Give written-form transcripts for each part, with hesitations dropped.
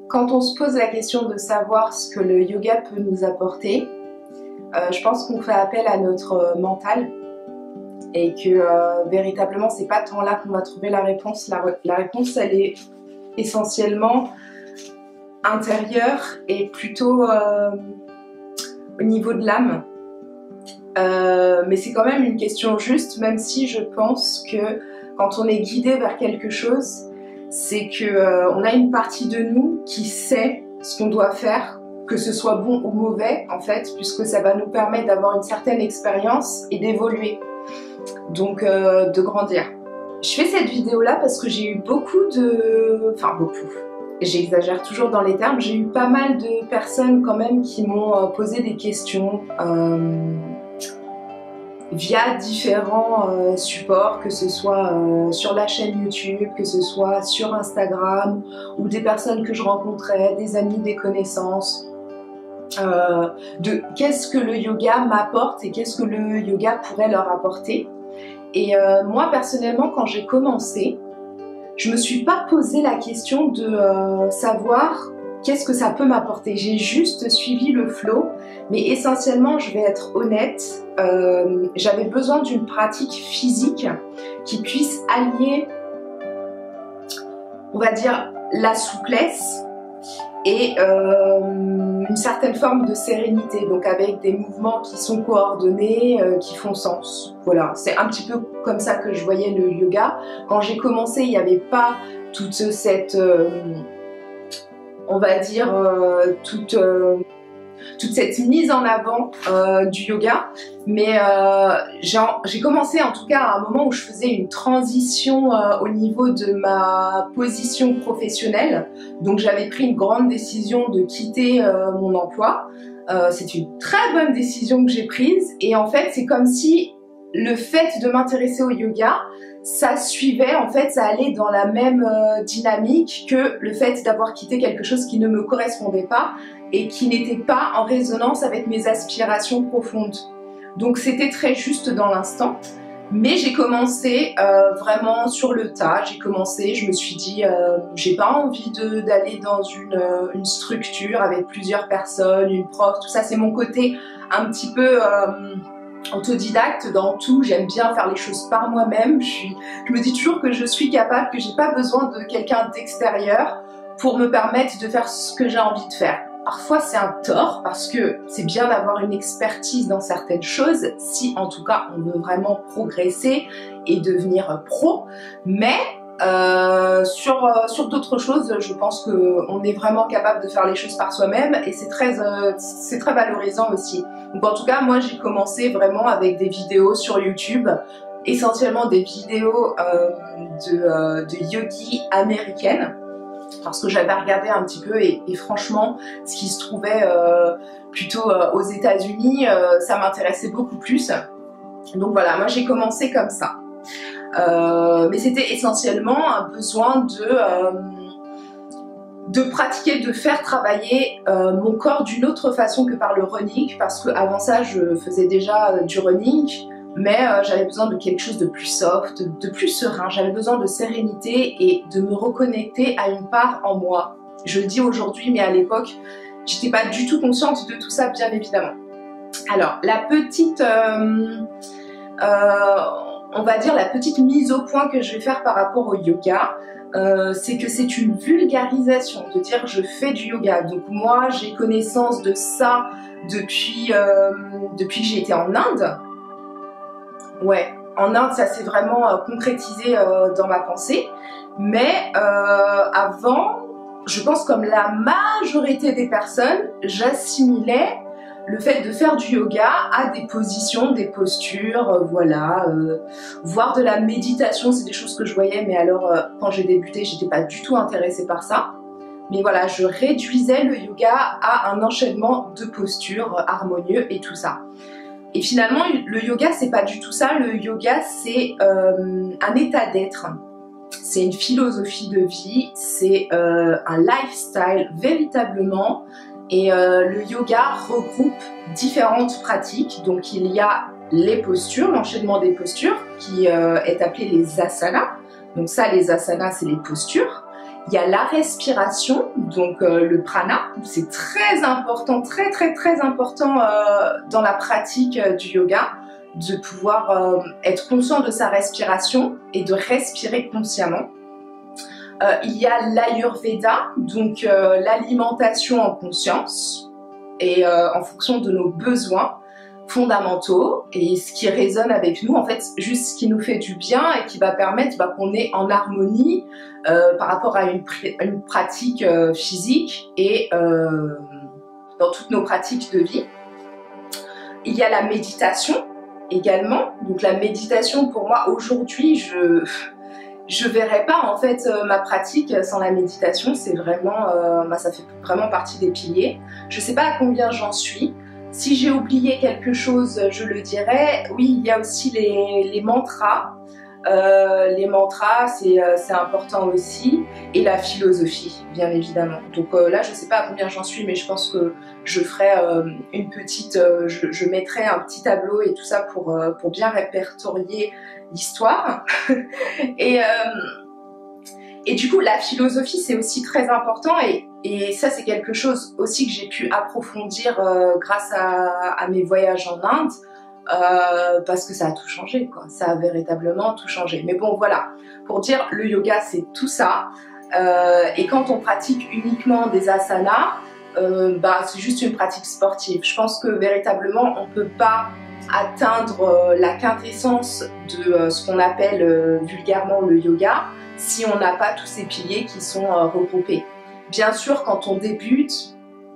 Quand on se pose la question de savoir ce que le yoga peut nous apporter, je pense qu'on fait appel à notre mental et que véritablement c'est pas tant là qu'on va trouver la réponse. La réponse elle est essentiellement intérieure et plutôt au niveau de l'âme. Mais c'est quand même une question juste, même si je pense que quand on est guidé vers quelque chose, c'est que on a une partie de nous qui sait ce qu'on doit faire, que ce soit bon ou mauvais en fait, puisque ça va nous permettre d'avoir une certaine expérience et d'évoluer, donc de grandir. Je fais cette vidéo là parce que j'ai eu j'exagère toujours dans les termes, j'ai eu pas mal de personnes quand même qui m'ont posé des questions via différents supports, que ce soit sur la chaîne YouTube, que ce soit sur Instagram, ou des personnes que je rencontrais, des amis, des connaissances, de qu'est-ce que le yoga m'apporte et qu'est-ce que le yoga pourrait leur apporter. Et moi personnellement, quand j'ai commencé, je me suis pas posé la question de savoir qu'est-ce que ça peut m'apporter. J'ai juste suivi le flow, mais essentiellement, je vais être honnête, j'avais besoin d'une pratique physique qui puisse allier, on va dire, la souplesse et une certaine forme de sérénité, donc avec des mouvements qui sont coordonnés, qui font sens. Voilà, c'est un petit peu comme ça que je voyais le yoga. Quand j'ai commencé, il n'y avait pas toute cette... on va dire toute cette mise en avant du yoga, mais j'ai commencé en tout cas à un moment où je faisais une transition au niveau de ma position professionnelle, donc j'avais pris une grande décision de quitter mon emploi. C'est une très bonne décision que j'ai prise, et en fait c'est comme si le fait de m'intéresser au yoga, ça suivait, en fait, ça allait dans la même dynamique que le fait d'avoir quitté quelque chose qui ne me correspondait pas et qui n'était pas en résonance avec mes aspirations profondes. Donc c'était très juste dans l'instant, mais j'ai commencé vraiment sur le tas. Je me suis dit, j'ai pas envie d'aller dans une structure avec plusieurs personnes, une prof, tout ça, c'est mon côté un petit peu... autodidacte dans tout, j'aime bien faire les choses par moi-même, je me dis toujours que je suis capable, que j'ai pas besoin de quelqu'un d'extérieur pour me permettre de faire ce que j'ai envie de faire. Parfois c'est un tort parce que c'est bien d'avoir une expertise dans certaines choses, si en tout cas on veut vraiment progresser et devenir pro, mais sur d'autres choses, je pense qu'on est vraiment capable de faire les choses par soi-même, et c'est très valorisant aussi. Donc en tout cas, moi j'ai commencé vraiment avec des vidéos sur YouTube, essentiellement des vidéos de yogis américaines, parce que j'avais regardé un petit peu et franchement, ce qui se trouvait plutôt aux États-Unis, ça m'intéressait beaucoup plus. Donc voilà, moi j'ai commencé comme ça. Mais c'était essentiellement un besoin de pratiquer, de faire travailler mon corps d'une autre façon que par le running, parce qu'avant ça je faisais déjà du running, mais j'avais besoin de quelque chose de plus soft, de plus serein, j'avais besoin de sérénité et de me reconnecter à une part en moi. Je le dis aujourd'hui, mais à l'époque j'étais pas du tout consciente de tout ça, bien évidemment. Alors la petite... on va dire la petite mise au point que je vais faire par rapport au yoga, c'est que c'est une vulgarisation, de dire je fais du yoga. Donc moi j'ai connaissance de ça depuis que j'ai été en Inde. Ouais, en Inde ça s'est vraiment concrétisé dans ma pensée, mais avant, je pense comme la majorité des personnes, j'assimilais le fait de faire du yoga à des positions, des postures, voilà, voire de la méditation, c'est des choses que je voyais, mais alors quand j'ai débuté, j'étais pas du tout intéressée par ça. Mais voilà, je réduisais le yoga à un enchaînement de postures harmonieux et tout ça. Et finalement, le yoga, c'est pas du tout ça. Le yoga, c'est un état d'être. C'est une philosophie de vie, c'est un lifestyle véritablement. Et le yoga regroupe différentes pratiques. Donc il y a les postures, l'enchaînement des postures qui est appelé les asanas. Donc ça, les asanas, c'est les postures. Il y a la respiration, donc le prana, c'est très important, très important dans la pratique du yoga, de pouvoir être conscient de sa respiration et de respirer consciemment. Il y a l'Ayurveda, donc l'alimentation en conscience et en fonction de nos besoins fondamentaux et ce qui résonne avec nous, en fait, juste ce qui nous fait du bien et qui va permettre qu'on est en harmonie par rapport à une pratique physique et dans toutes nos pratiques de vie. Il y a la méditation également. Donc la méditation, pour moi, aujourd'hui, je verrais pas en fait ma pratique sans la méditation. C'est vraiment, ça fait vraiment partie des piliers. Je sais pas à combien j'en suis. Si j'ai oublié quelque chose, je le dirai. Oui, il y a aussi les mantras. Les mantras, c'est important aussi. Et la philosophie, bien évidemment. Donc là, je sais pas à combien j'en suis, mais je pense que je ferai une petite... je mettrai un petit tableau et tout ça pour bien répertorier l'histoire. Et du coup, la philosophie, c'est aussi très important et ça, c'est quelque chose aussi que j'ai pu approfondir grâce à mes voyages en Inde parce que ça a tout changé, quoi. Ça a véritablement tout changé. Mais bon, voilà, pour dire, le yoga, c'est tout ça. Et quand on pratique uniquement des asanas, c'est juste une pratique sportive. Je pense que véritablement, on ne peut pas atteindre la quintessence de ce qu'on appelle vulgairement le yoga si on n'a pas tous ces piliers qui sont regroupés. Bien sûr, quand on débute,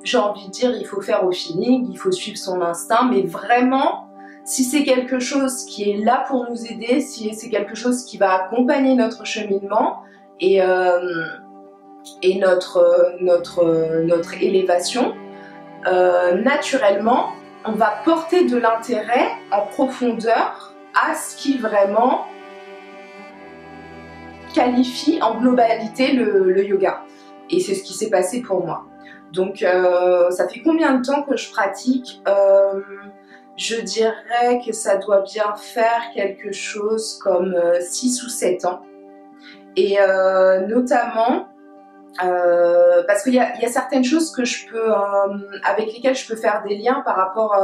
j'ai envie de dire, il faut faire au feeling, il faut suivre son instinct, mais vraiment, si c'est quelque chose qui est là pour nous aider, si c'est quelque chose qui va accompagner notre cheminement et notre élévation, naturellement, on va porter de l'intérêt en profondeur à ce qui vraiment qualifie en globalité le yoga. Et c'est ce qui s'est passé pour moi. Donc, ça fait combien de temps que je pratique ? Je dirais que ça doit bien faire quelque chose comme 6 ou 7 ans. Et notamment, parce qu'il y a certaines choses que je peux, avec lesquelles je peux faire des liens par rapport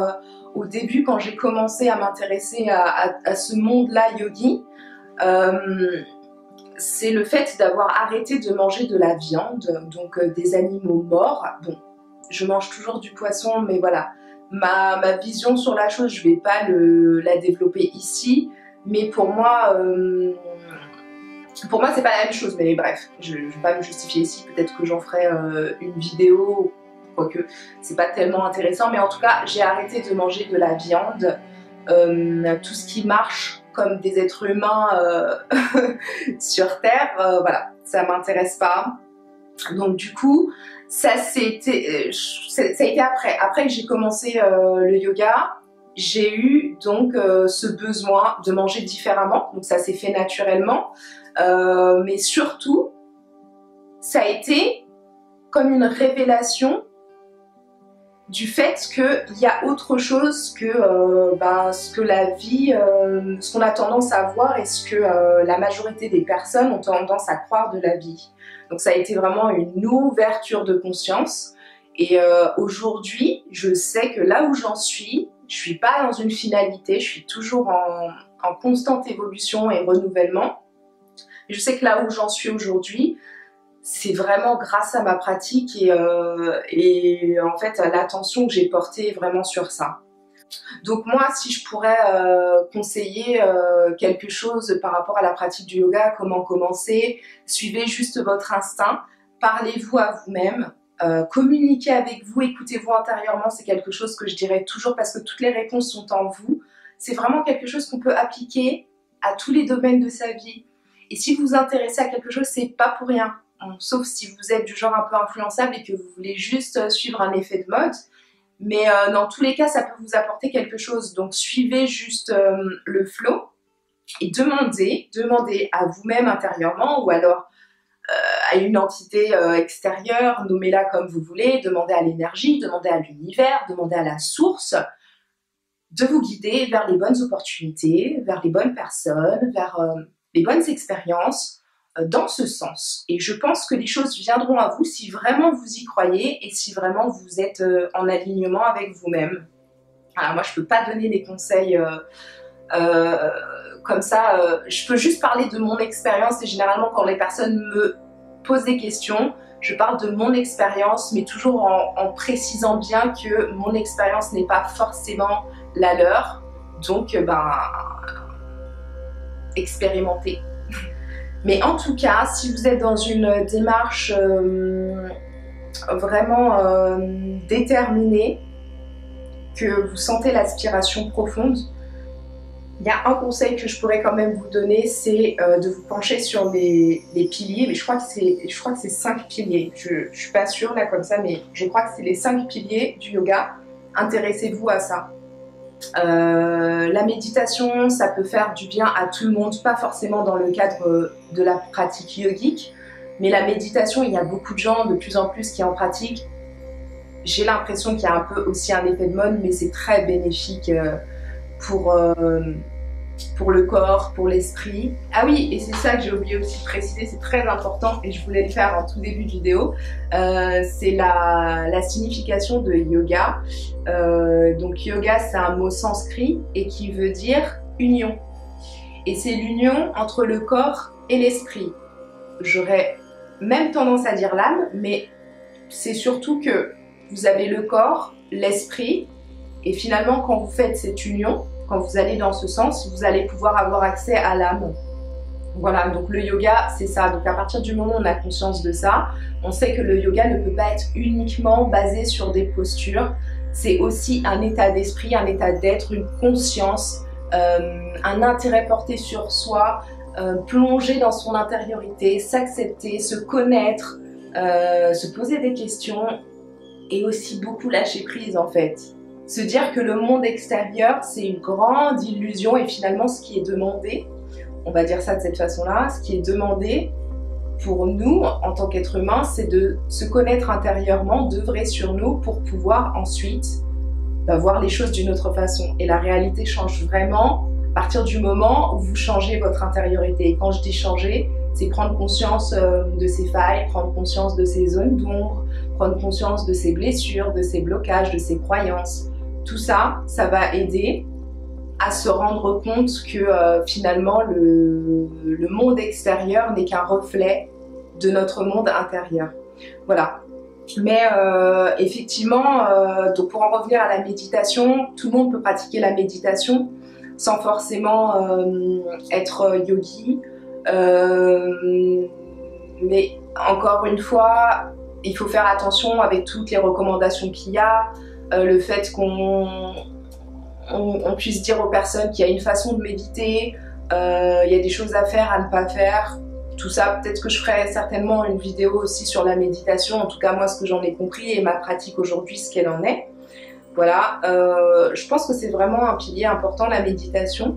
au début quand j'ai commencé à m'intéresser à ce monde-là yogi. C'est le fait d'avoir arrêté de manger de la viande, donc des animaux morts. Bon, je mange toujours du poisson, mais voilà, ma vision sur la chose, je ne vais pas la développer ici, mais pour moi, c'est pas la même chose, mais bref, je ne vais pas me justifier ici, peut-être que j'en ferai une vidéo, quoique c'est pas tellement intéressant, mais en tout cas, j'ai arrêté de manger de la viande, tout ce qui marche comme des êtres humains sur Terre, voilà, ça m'intéresse pas. Donc du coup, ça a été après que j'ai commencé le yoga, j'ai eu donc ce besoin de manger différemment, donc ça s'est fait naturellement, mais surtout, ça a été comme une révélation du fait qu'il y a autre chose que ce que la vie, ce qu'on a tendance à voir et ce que la majorité des personnes ont tendance à croire de la vie. Donc ça a été vraiment une ouverture de conscience et aujourd'hui je sais que là où j'en suis, je suis pas dans une finalité, je suis toujours en constante évolution et renouvellement. Et je sais que là où j'en suis aujourd'hui, c'est vraiment grâce à ma pratique et en fait à l'attention que j'ai portée vraiment sur ça. Donc moi, si je pourrais conseiller quelque chose par rapport à la pratique du yoga, comment commencer, suivez juste votre instinct, parlez-vous à vous-même, communiquez avec vous, écoutez-vous intérieurement, c'est quelque chose que je dirais toujours parce que toutes les réponses sont en vous. C'est vraiment quelque chose qu'on peut appliquer à tous les domaines de sa vie. Et si vous vous intéressez à quelque chose, c'est pas pour rien. Sauf si vous êtes du genre un peu influençable et que vous voulez juste suivre un effet de mode. Mais dans tous les cas, ça peut vous apporter quelque chose. Donc suivez juste le flow et demandez à vous-même intérieurement ou alors à une entité extérieure, nommez-la comme vous voulez, demandez à l'énergie, demandez à l'univers, demandez à la source de vous guider vers les bonnes opportunités, vers les bonnes personnes, vers les bonnes expériences. dans ce sens. Et je pense que les choses viendront à vous si vraiment vous y croyez et si vraiment vous êtes en alignement avec vous-même. Alors moi, je peux pas donner des conseils comme ça. Je peux juste parler de mon expérience et généralement quand les personnes me posent des questions, je parle de mon expérience, mais toujours en précisant bien que mon expérience n'est pas forcément la leur. Donc, expérimentez. Mais en tout cas, si vous êtes dans une démarche vraiment déterminée, que vous sentez l'aspiration profonde, il y a un conseil que je pourrais quand même vous donner, c'est de vous pencher sur les piliers. Mais je crois que c'est 5 piliers. Je suis pas sûre là comme ça, mais je crois que c'est les 5 piliers du yoga. Intéressez-vous à ça. La méditation, ça peut faire du bien à tout le monde, pas forcément dans le cadre de la pratique yogique, mais la méditation, il y a beaucoup de gens de plus en plus qui en pratiquent. J'ai l'impression qu'il y a un peu aussi un effet de mode, mais c'est très bénéfique pour le corps, pour l'esprit. Ah oui, et c'est ça que j'ai oublié aussi de préciser, c'est très important et je voulais le faire en tout début de vidéo, c'est la signification de yoga. Donc yoga, c'est un mot sanskrit et qui veut dire union. Et c'est l'union entre le corps et l'esprit. J'aurais même tendance à dire l'âme, mais c'est surtout que vous avez le corps, l'esprit, et finalement quand vous faites cette union, quand vous allez dans ce sens, vous allez pouvoir avoir accès à l'âme. Voilà, donc le yoga, c'est ça. Donc à partir du moment où on a conscience de ça, on sait que le yoga ne peut pas être uniquement basé sur des postures. C'est aussi un état d'esprit, un état d'être, une conscience, un intérêt porté sur soi, plonger dans son intériorité, s'accepter, se connaître, se poser des questions et aussi beaucoup lâcher prise en fait. Se dire que le monde extérieur, c'est une grande illusion et finalement ce qui est demandé, on va dire ça de cette façon-là, ce qui est demandé pour nous en tant qu'être humain, c'est de se connaître intérieurement, d'œuvrer sur nous pour pouvoir ensuite voir les choses d'une autre façon. Et la réalité change vraiment à partir du moment où vous changez votre intériorité. Et quand je dis changer, c'est prendre conscience de ses failles, prendre conscience de ses zones d'ombre, prendre conscience de ses blessures, de ses blocages, de ses croyances. Tout ça, ça va aider à se rendre compte que finalement le monde extérieur n'est qu'un reflet de notre monde intérieur. Voilà. Mais effectivement, donc pour en revenir à la méditation, tout le monde peut pratiquer la méditation sans forcément être yogi. Mais encore une fois, il faut faire attention avec toutes les recommandations qu'il y a, le fait qu'on puisse dire aux personnes qu'il y a une façon de méditer, il y a des choses à faire, à ne pas faire. Tout ça, peut-être que je ferai certainement une vidéo aussi sur la méditation, en tout cas moi ce que j'en ai compris et ma pratique aujourd'hui, ce qu'elle en est. Voilà, je pense que c'est vraiment un pilier important, la méditation,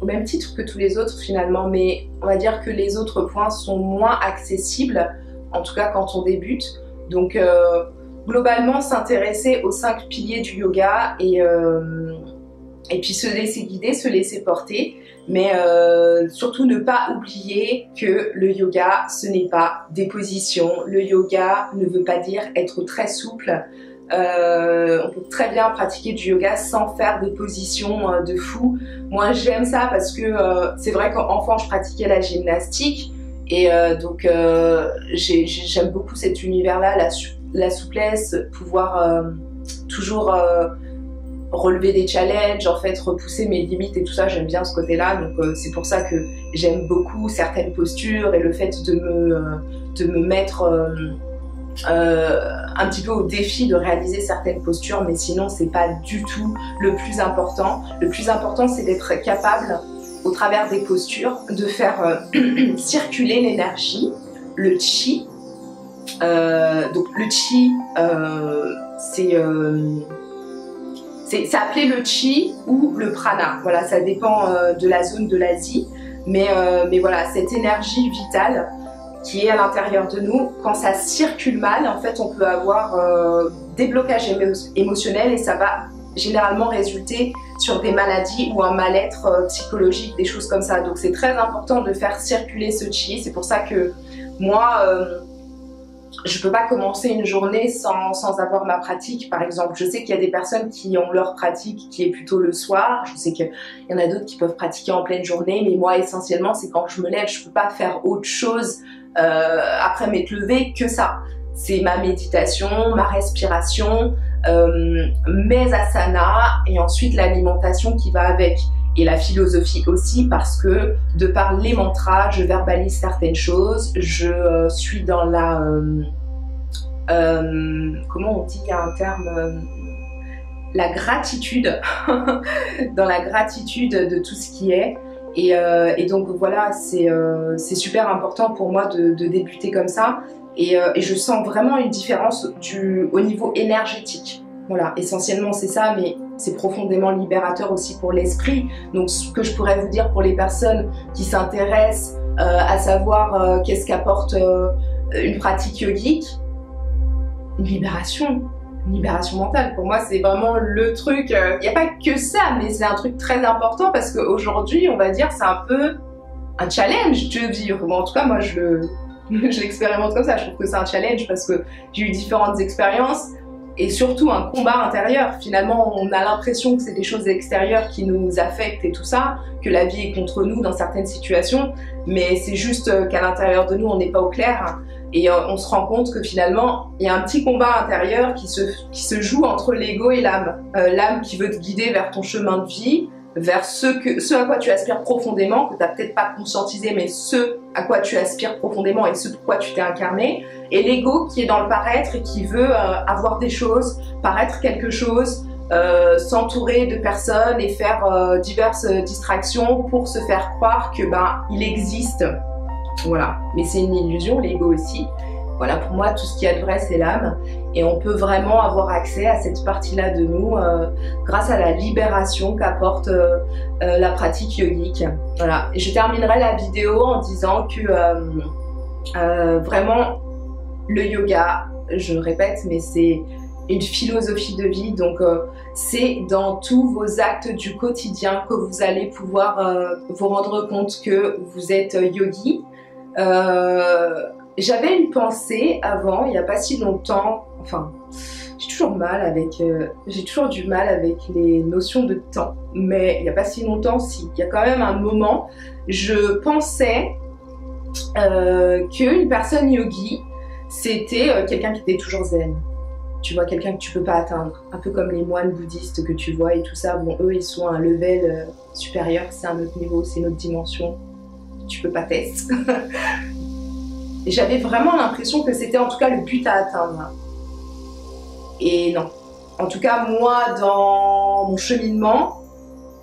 au même titre que tous les autres finalement, mais on va dire que les autres points sont moins accessibles, en tout cas quand on débute. Donc globalement s'intéresser aux 5 piliers du yoga et puis se laisser guider, se laisser porter, mais surtout ne pas oublier que le yoga ce n'est pas des positions, le yoga ne veut pas dire être très souple. On peut très bien pratiquer du yoga sans faire des positions de fou. Moi j'aime ça parce que c'est vrai qu'enfant je pratiquais la gymnastique et donc j'aime beaucoup cet univers-là, la souplesse, pouvoir toujours relever des challenges, en fait repousser mes limites et tout ça, j'aime bien ce côté-là, donc c'est pour ça que j'aime beaucoup certaines postures et le fait de me mettre un petit peu au défi de réaliser certaines postures, mais sinon c'est pas du tout le plus important. Le plus important c'est d'être capable au travers des postures de faire circuler l'énergie, le chi. Donc le chi c'est appelé le chi ou le prana, voilà, ça dépend de la zone de l'Asie, mais voilà, cette énergie vitale qui est à l'intérieur de nous, quand ça circule mal, en fait, on peut avoir des blocages émotionnels et ça va généralement résulter sur des maladies ou un mal-être psychologique, des choses comme ça. Donc c'est très important de faire circuler ce chi. C'est pour ça que moi, je peux pas commencer une journée sans avoir ma pratique, par exemple. Je sais qu'il y a des personnes qui ont leur pratique qui est plutôt le soir. Je sais qu'il y en a d'autres qui peuvent pratiquer en pleine journée. Mais moi, essentiellement, c'est quand je me lève. Je peux pas faire autre chose après m'être levée que ça. C'est ma méditation, ma respiration, mes asanas et ensuite l'alimentation qui va avec. Et la philosophie aussi, parce que de par les mantras, je verbalise certaines choses, je suis dans la... comment on dit, il y a un terme... la gratitude, dans la gratitude de tout ce qui est. Et donc voilà, c'est super important pour moi de débuter comme ça. Et je sens vraiment une différence au niveau énergétique. Voilà, essentiellement c'est ça, mais c'est profondément libérateur aussi pour l'esprit. Donc ce que je pourrais vous dire pour les personnes qui s'intéressent à savoir qu'est-ce qu'apporte une pratique yogique, une libération mentale. Pour moi c'est vraiment le truc, il n'y a pas que ça, mais c'est un truc très important parce qu'aujourd'hui on va dire c'est un peu un challenge de vivre. Bon, en tout cas moi je l'expérimente comme ça, je trouve que c'est un challenge parce que j'ai eu différentes expériences. Et surtout un combat intérieur. Finalement, on a l'impression que c'est des choses extérieures qui nous affectent et tout ça, que la vie est contre nous dans certaines situations, mais c'est juste qu'à l'intérieur de nous, on n'est pas au clair. Et on se rend compte que finalement, il y a un petit combat intérieur qui se joue entre l'ego et l'âme. L'âme qui veut te guider vers ton chemin de vie, vers ce à quoi tu aspires profondément, que tu n'as peut-être pas conscientisé, mais ce à quoi tu aspires profondément et ce pourquoi tu t'es incarné, et l'ego qui est dans le paraître et qui veut avoir des choses, paraître quelque chose, s'entourer de personnes et faire diverses distractions pour se faire croire que il existe. Voilà, mais c'est une illusion, l'ego aussi. Voilà, pour moi, tout ce qu'il y a de vrai, c'est l'âme. Et on peut vraiment avoir accès à cette partie-là de nous grâce à la libération qu'apporte la pratique yogique. Voilà. Et je terminerai la vidéo en disant que vraiment, le yoga, je le répète, mais c'est une philosophie de vie. Donc, c'est dans tous vos actes du quotidien que vous allez pouvoir vous rendre compte que vous êtes yogi. J'avais une pensée avant, il n'y a pas si longtemps, enfin, j'ai toujours du mal avec les notions de temps, mais il n'y a pas si longtemps, si, il y a quand même un moment, je pensais qu'une personne yogi, c'était quelqu'un qui était toujours zen. Tu vois, quelqu'un que tu peux pas atteindre, un peu comme les moines bouddhistes que tu vois et tout ça. Bon, eux, ils sont à un level supérieur, c'est un autre niveau, c'est une autre dimension, tu peux pas tester. J'avais vraiment l'impression que c'était en tout cas le but à atteindre. Et non. En tout cas, moi, dans mon cheminement,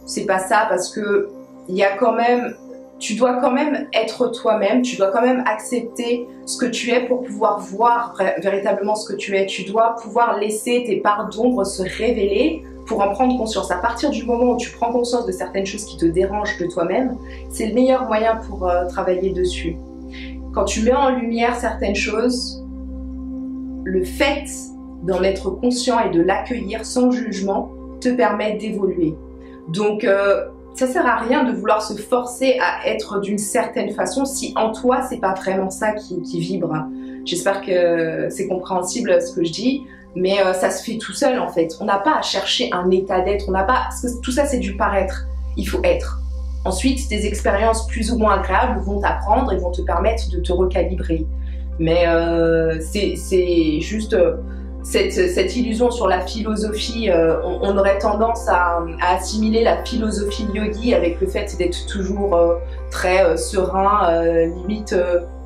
c'est pas ça parce que il y a quand même, tu dois quand même être toi-même, tu dois quand même accepter ce que tu es pour pouvoir voir véritablement ce que tu es. Tu dois pouvoir laisser tes parts d'ombre se révéler pour en prendre conscience. À partir du moment où tu prends conscience de certaines choses qui te dérangent de toi-même, c'est le meilleur moyen pour travailler dessus. Quand tu mets en lumière certaines choses, le fait d'en être conscient et de l'accueillir sans jugement te permet d'évoluer. Donc, ça sert à rien de vouloir se forcer à être d'une certaine façon si en toi, c'est pas vraiment ça qui vibre. J'espère que c'est compréhensible ce que je dis, mais ça se fait tout seul en fait. On n'a pas à chercher un état d'être, parce que tout ça c'est du paraître. Il faut être. Ensuite, tes expériences plus ou moins agréables vont t'apprendre et vont te permettre de te recalibrer. Mais c'est juste cette illusion sur la philosophie. On aurait tendance à assimiler la philosophie yogi avec le fait d'être toujours très serein, limite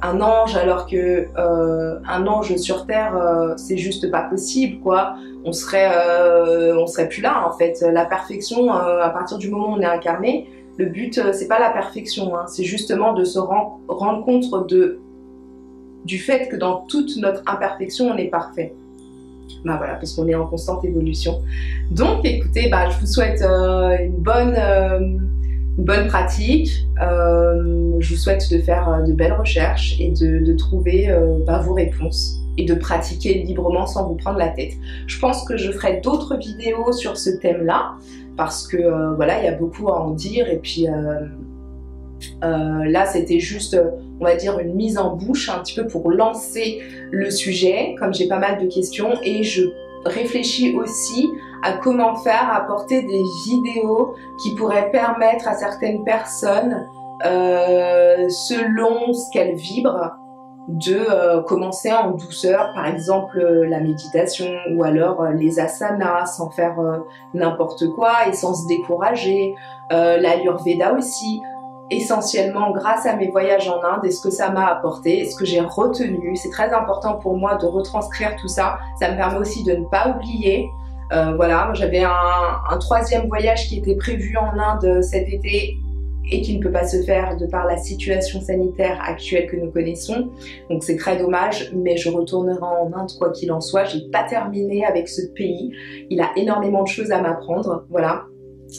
un ange, alors que un ange sur Terre, c'est juste pas possible, quoi. On serait plus là, en fait. La perfection, à partir du moment où on est incarné, le but, c'est pas la perfection, hein, c'est justement de se rendre compte du fait que dans toute notre imperfection, on est parfait. Voilà, parce qu'on est en constante évolution. Donc, écoutez, je vous souhaite une bonne pratique. Je vous souhaite de faire de belles recherches et de trouver vos réponses et de pratiquer librement sans vous prendre la tête. Je pense que je ferai d'autres vidéos sur ce thème-là. parce que voilà, il y a beaucoup à en dire. Et puis là, c'était juste, on va dire, une mise en bouche un petit peu pour lancer le sujet, comme j'ai pas mal de questions, et je réfléchis aussi à comment faire apporter des vidéos qui pourraient permettre à certaines personnes, selon ce qu'elles vibrent, de commencer en douceur, par exemple la méditation ou alors les asanas sans faire n'importe quoi et sans se décourager, l'Ayurveda aussi, essentiellement grâce à mes voyages en Inde et ce que ça m'a apporté et ce que j'ai retenu. C'est très important pour moi de retranscrire tout ça, ça me permet aussi de ne pas oublier. Voilà, j'avais un troisième voyage qui était prévu en Inde cet été et qui ne peut pas se faire de par la situation sanitaire actuelle que nous connaissons. Donc c'est très dommage, mais je retournerai en Inde quoi qu'il en soit. J'ai pas terminé avec ce pays. Il a énormément de choses à m'apprendre, voilà.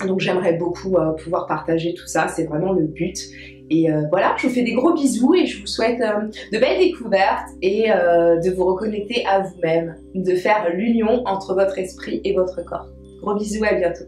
Donc j'aimerais beaucoup pouvoir partager tout ça, c'est vraiment le but. Et voilà, je vous fais des gros bisous et je vous souhaite de belles découvertes et de vous reconnecter à vous-même, de faire l'union entre votre esprit et votre corps. Gros bisous, à bientôt.